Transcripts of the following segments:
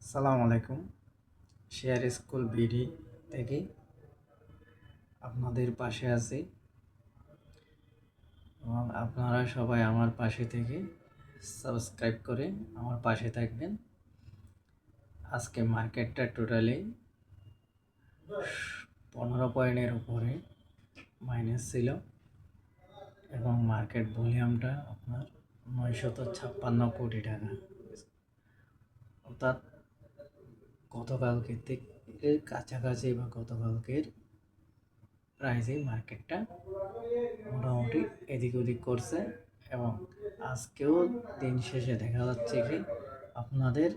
আসসালামু আলাইকুম। Share school BD থেকে আপনাদের পাশে আছি এবং আপনারা সবাই আমার পাশে থেকে সাবস্ক্রাইব করে আমার পাশে থাকবেন। আজকে মার্কেটটা টোটালি 15 পয়েন্টের উপরে মাইনাস ছিল এবং মার্কেট ভলিউমটা আপনার 956 কোটি টাকা, অর্থাৎ গতকালকের থেকে কাছাকাছি বা গতকালকের প্রাইসে মার্কেটটা মোটামুটি এদিক ওদিক করছে এবং আজকেও দিন শেষে দেখা যাচ্ছে কি আপনাদের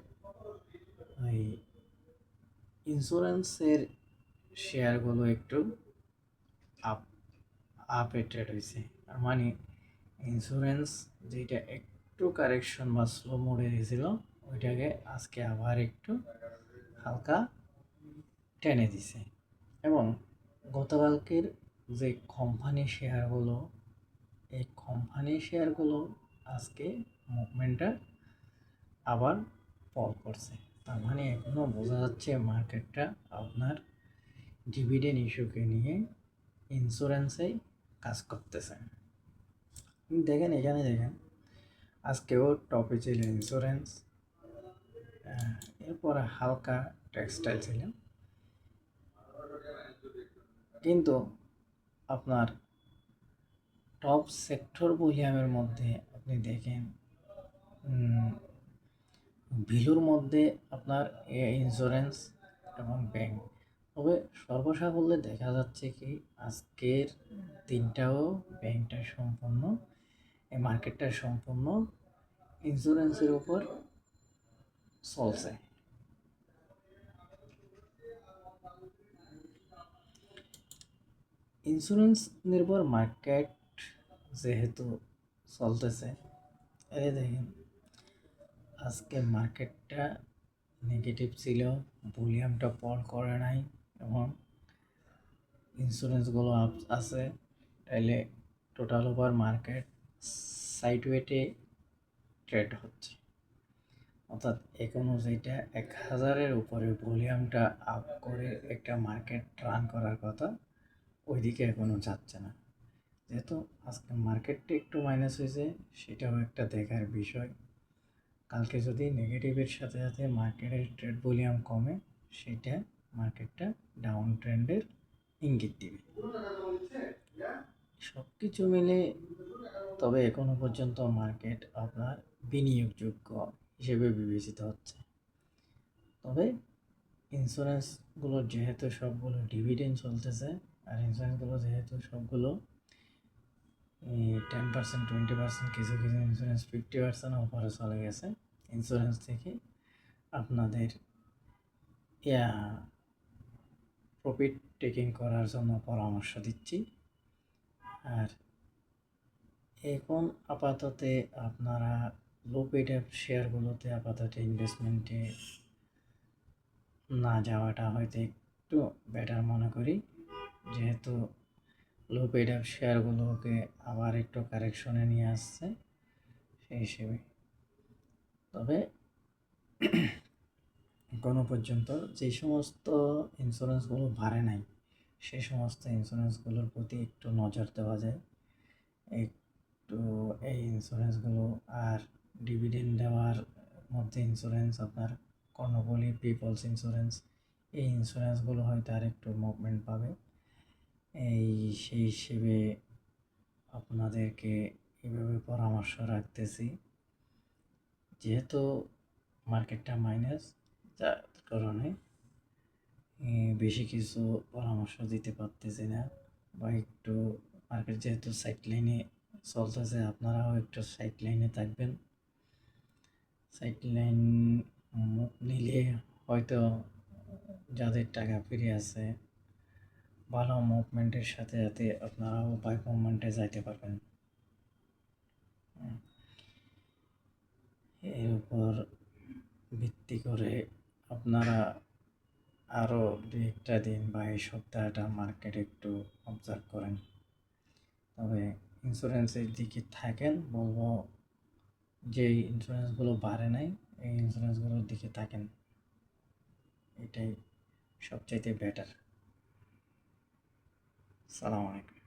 ওই ইন্স্যুরেন্সের শেয়ারগুলো একটু আপ আপে ট্রেড হয়েছে। তার মানে ইন্স্যুরেন্স যেটা একটু কারেকশন বা স্লো মোডে গেছিল ওইটাকে আজকে আবার একটু হালকা টেনে দিছে এবং গতকালকের যে কোম্পানি শেয়ারগুলো, এই কোম্পানি শেয়ারগুলো আজকে মুভমেন্টটা আবার ফল করছে। তার মানে এখনও বোঝা যাচ্ছে মার্কেটটা আপনার ডিভিডেন্ড ইস্যুকে নিয়ে ইন্স্যুরেন্সে কাজ করতেছে। দেখেন, এখানে দেখেন, আজকেও টপে ছিল ইন্স্যুরেন্স, এরপরে হালকা টেক্সটাইল ছিল, কিন্তু আপনার টপ সেক্টর ভলিউমের মধ্যে আপনি দেখেন ভ্যালুর মধ্যে আপনার ইন্স্যুরেন্স এবং ব্যাংক। তবে সর্বসাকুল্যে দেখা যাচ্ছে কি আজকের দিনটাও ব্যাংকটা সম্পূর্ণ, এই মার্কেটটা সম্পূর্ণ ইন্স্যুরেন্সের উপর চলছে। ইন্স্যুরেন্স নির্ভর মার্কেট যেহেতু চলতেছে, এই দেখেন আজকে মার্কেটটা নেগেটিভ ছিল, ভলিউমটা ফল করে নাই এবং ইন্স্যুরেন্সগুলো আপ আছে, তাইলে টোটাল ওভার মার্কেট সাইডওয়েতে ট্রেড হচ্ছে। অর্থাৎ এখনও যেটা 1000-এর উপরে ভলিউমটা আপ করে একটা মার্কেট রান করার কথা, ওইদিকে এখনও যাচ্ছে না। যেহেতু আজকে মার্কেটটা একটু মাইনাস হয়েছে, সেটাও একটা দেখার বিষয়। কালকে যদি নেগেটিভের সাথে সাথে মার্কেটের ট্রেড ভলিউম কমে, সেটা মার্কেটটা ডাউন ট্রেন্ডের ইঙ্গিত দিবে। সব কিছু মিলে তবে এখনো পর্যন্ত মার্কেট আপনার বিনিয়োগযোগ্য হিসেবে বিবেচিত হচ্ছে। তবে ইন্স্যুরেন্সগুলো যেহেতু সবগুলো ডিভিডেন্ড চলতেছে, আর ইন্স্যুরেন্সগুলো যেহেতু সবগুলো 10%, 20%, কিছু কিছু ইন্স্যুরেন্স 50% ওপরে চলে গেছে, ইন্স্যুরেন্স থেকে আপনাদের প্রফিট টেকিং করার জন্য পরামর্শ দিচ্ছি। আর এখন আপাতত আপনারা লো পেড শেয়ারগুলোতে আপাতত ইনভেস্টমেন্টে না যাওয়াটা হয়তো একটু বেটার মনে করি, যেহেতু লো পেড শেয়ারগুলোকে আবার একটু কারেকশনে নিয়ে আসছে সেই হিসেবে। তবে এখনো পর্যন্ত যে সমস্ত ইন্স্যুরেন্সগুলো বাড়ে নাই, সেই সমস্ত ইন্স্যুরেন্সগুলোর প্রতি একটু নজর দেওয়া যায়। একটু এই ইন্স্যুরেন্সগুলো আর ডিভিডেন্ড দেওয়ার মধ্যে ইন্স্যুরেন্স আপনার কর্ণফুলী পিপলস ইন্স্যুরেন্স, এই ইন্স্যুরেন্সগুলো হয়তো আর একটু মুভমেন্ট পাবে। সেই হিসেবে আপনাদেরকে এভাবে পরামর্শ রাখতেছি। যেহেতু মার্কেটটা মাইনাস, যার কারণে বেশি কিছু পরামর্শ দিতে পারতেছি না, বা একটু মার্কেট যেহেতু সাইড লাইনে চলতেছে, আপনারাও একটু সাইড লাইনে থাকবেন। সাইড লাইন নিলে হয়তো যাদের টাকা ফিরে আছে, ভালো মুভমেন্টের সাথে সাথে আপনারাও বাই মুভমেন্টে যাইতে পারবেন। এর উপর ভিত্তি করে আপনারা আরও দু একটা দিন বা এই সপ্তাহটা মার্কেট একটু অবজার্ভ করেন। তবে ইন্স্যুরেন্সের দিকে থাকেন, বলবো যে ইন্স্যুরেন্সগুলো বাড়ে নাই, এই ইন্স্যুরেন্সগুলোর দিকে থাকেন। এটাই সবচাইতে বেটার। সালাম আলাইকুম।